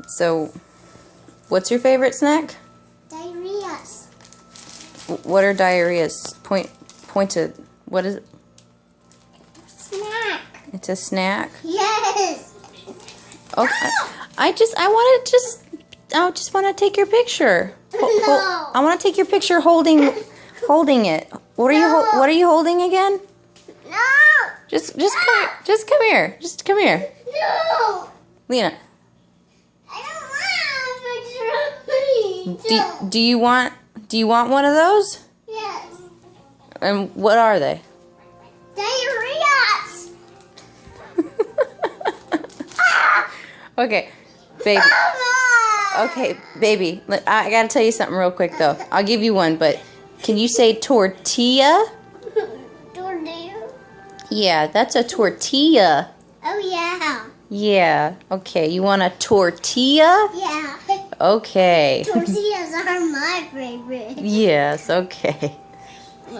So, what's your favorite snack? Diarrheas. What are diarrheas? Point to, what is it? Snack. It's a snack? Yes. Okay. I just want to take your picture. No. I want to take your picture holding it. What are you holding again? No. Just come here. Just come here. No. Lena, I don't want a picture of me. do you want one of those? Yes. And what are they? Diarrheas. Okay, baby. Okay, baby. I gotta tell you something real quick though. I'll give you one, but can you say tortilla? Tortilla. Yeah, that's a tortilla. Oh yeah. Yeah. Okay, you want a tortilla? Yeah. Okay. Tortillas are my favorite. Yes, okay.